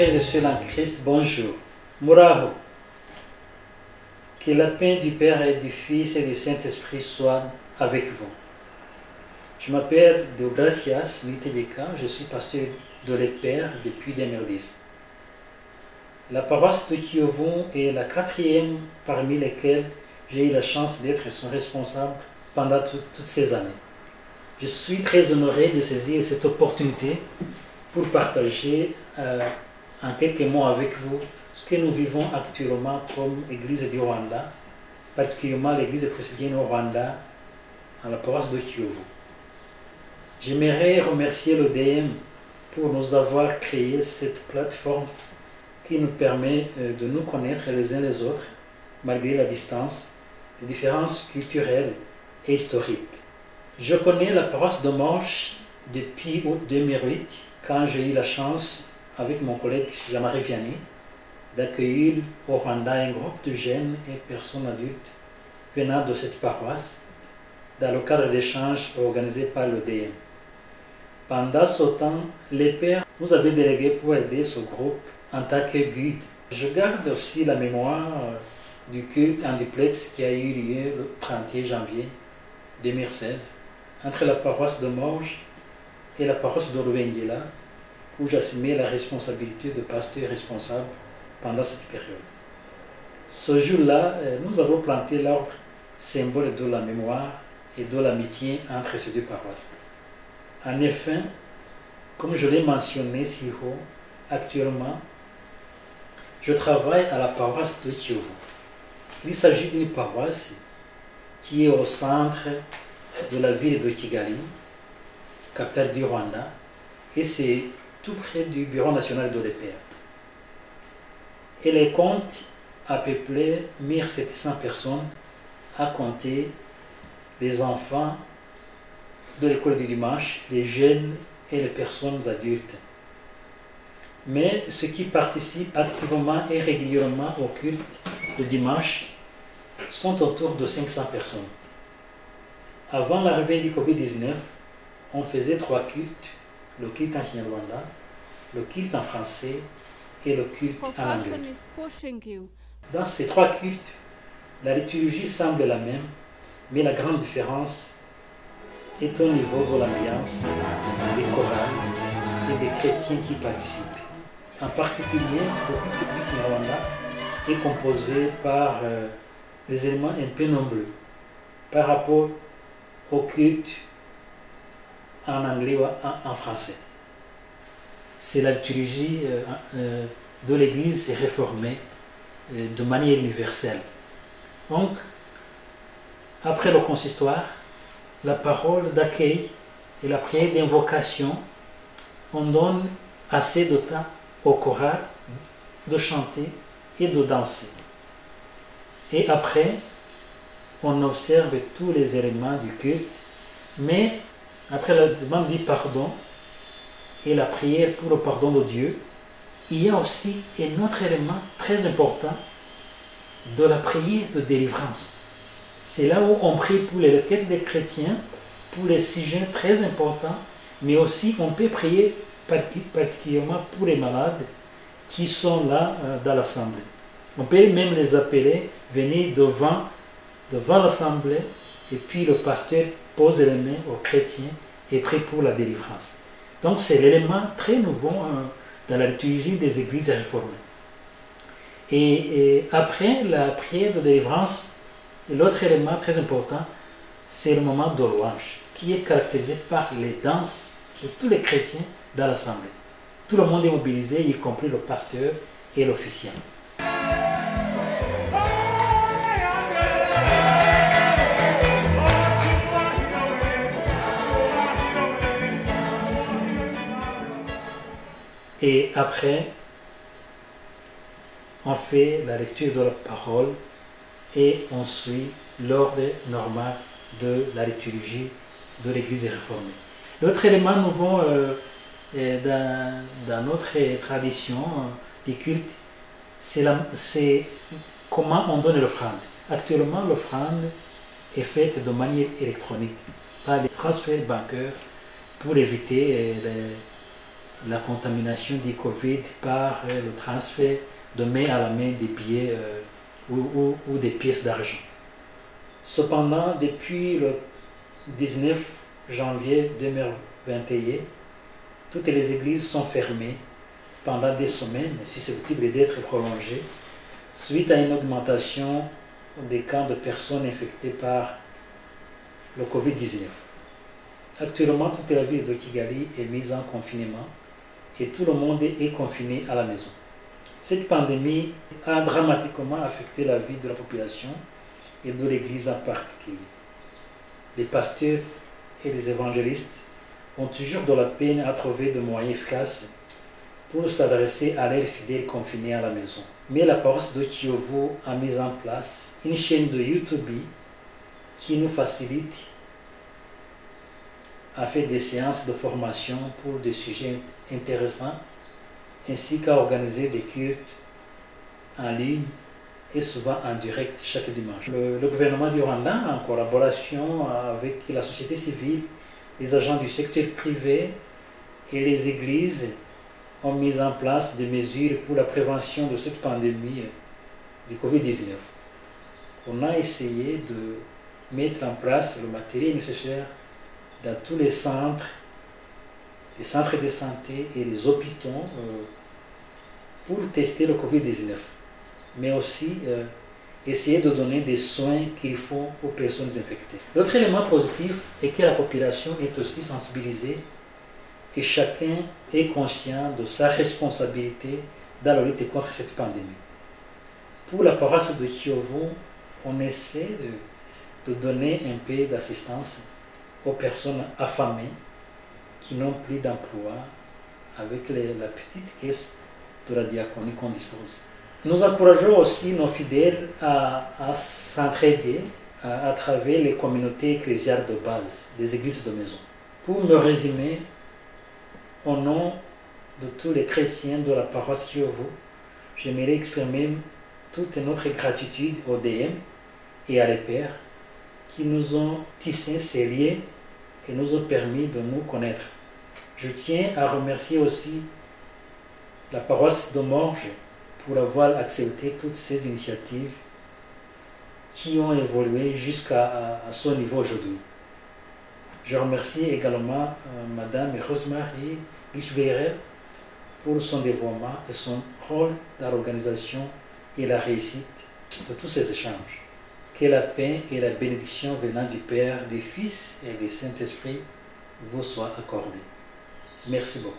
frères et sœurs en Christ, bonjour. Muraho. Que la paix du Père et du Fils et du Saint-Esprit soit avec vous. Je m'appelle Deogracias Litedeka, je suis pasteur de l'Epère depuis 2010. La paroisse de Kiovon est la 4e parmi lesquelles j'ai eu la chance d'être son responsable pendant toutes ces années. Je suis très honoré de saisir cette opportunité pour partager en quelques mots avec vous ce que nous vivons actuellement comme Église du Rwanda, particulièrement l'Église presbytérienne au Rwanda, à la paroisse de Kiovon. J'aimerais remercier l'ODM pour nous avoir créé cette plateforme qui nous permet de nous connaître les uns les autres, malgré la distance, les différences culturelles et historiques. Je connais la paroisse de Morges depuis août 2008, quand j'ai eu la chance, avec mon collègue Jean-Marie Vianney, d'accueillir au Rwanda un groupe de jeunes et personnes adultes venant de cette paroisse, dans le cadre d'échanges organisés par l'ODM. Pendant ce temps, les pères nous avaient délégués pour aider ce groupe en tant que guide. Je garde aussi la mémoire du culte en duplex qui a eu lieu le 31 janvier 2016 entre la paroisse de Morges et la paroisse de Rwengela, où j'assumais la responsabilité de pasteur responsable pendant cette période. Ce jour-là, nous avons planté l'arbre symbole de la mémoire et de l'amitié entre ces deux paroisses. En effet, comme je l'ai mentionné si haut, actuellement, je travaille à la paroisse de Kiovon. Il s'agit d'une paroisse qui est au centre de la ville de Kigali, capitale du Rwanda, et c'est tout près du Bureau national de l'Epère. Elle compte à peu près 1700 personnes, à compter les enfants de l'école du dimanche, les jeunes et les personnes adultes. Mais ceux qui participent activement et régulièrement au culte le dimanche sont autour de 500 personnes. Avant l'arrivée du Covid-19, on faisait 3 cultes, le culte en Kinyarwanda, le culte en français et le culte en anglais. Dans ces 3 cultes, la liturgie semble la même, mais la grande différence est au niveau de l'ambiance, des chorales et des chrétiens qui participent. En particulier, le culte du Kinyarwanda est composé par des éléments un peu nombreux par rapport au culte en anglais ou en français. C'est la liturgie de l'Église réformée de manière universelle. Donc, après le consistoire, la parole d'accueil et la prière d'invocation, on donne assez de temps au choral de chanter et de danser. Et après, on observe tous les éléments du culte, mais après la demande du pardon et la prière pour le pardon de Dieu, il y a aussi un autre élément très important de la prière de délivrance. C'est là où on prie pour les requêtes des chrétiens, pour les sujets très importants, mais aussi on peut prier particulièrement pour les malades qui sont là dans l'assemblée. On peut même les appeler, venir devant l'assemblée, et puis le pasteur pose les mains aux chrétiens et prie pour la délivrance. Donc c'est l'élément très nouveau dans la liturgie des églises réformées. Et après la prière de délivrance, l'autre élément très important, c'est le moment de louange, qui est caractérisé par les danses de tous les chrétiens dans l'assemblée. Tout le monde est mobilisé, y compris le pasteur et l'officiant. Et après, on fait la lecture de la parole et on suit l'ordre normal de la liturgie de l'Église réformée. L'autre élément nouveau dans notre tradition du culte, c'est comment on donne l'offrande. Actuellement, l'offrande est faite de manière électronique, par des transferts bancaires pour éviter la contamination du Covid par le transfert de main à la main des billets ou des pièces d'argent. Cependant, depuis le 19 janvier 2021, toutes les églises sont fermées pendant des semaines, susceptibles d'être prolongées, suite à une augmentation des cas de personnes infectées par le Covid-19. Actuellement, toute la ville de Kigali est mise en confinement et tout le monde est confiné à la maison. Cette pandémie a dramatiquement affecté la vie de la population et de l'Église en particulier. Les pasteurs et les évangélistes ont toujours de la peine à trouver de moyens efficaces pour s'adresser à leurs fidèles confinés à la maison. Mais la paroisse de Kiyovu a mis en place une chaîne de YouTube qui nous facilite à faire des séances de formation pour des sujets intéressants, ainsi qu'à organiser des cultes en ligne et souvent en direct chaque dimanche. Le gouvernement du Rwanda, en collaboration avec la société civile, les agents du secteur privé et les églises, ont mis en place des mesures pour la prévention de cette pandémie du Covid-19. On a essayé de mettre en place le matériel nécessaire dans tous les centres de santé et les hôpitaux pour tester le Covid-19, mais aussi essayer de donner des soins qu'il faut aux personnes infectées. L'autre élément positif est que la population est aussi sensibilisée et chacun est conscient de sa responsabilité dans la lutte contre cette pandémie. Pour la paroisse de Kiyovu, on essaie de donner un peu d'assistance aux personnes affamées qui n'ont plus d'emploi avec la petite caisse de la diaconie qu'on dispose. Nous encourageons aussi nos fidèles à s'entraider à travers les communautés ecclésiales de base, les églises de maison. Pour me résumer, au nom de tous les chrétiens de la paroisse Kiyovu, j'aimerais exprimer toute notre gratitude aux DM et à les pères qui nous ont tissé ces liens et nous ont permis de nous connaître. Je tiens à remercier aussi la paroisse de Morges pour avoir accepté toutes ces initiatives qui ont évolué jusqu'à ce niveau aujourd'hui. Je remercie également Madame Rosemary Guichverer pour son dévouement et son rôle dans l'organisation et la réussite de tous ces échanges. Que la paix et la bénédiction venant du Père, du Fils et du Saint-Esprit vous soient accordées. Merci beaucoup.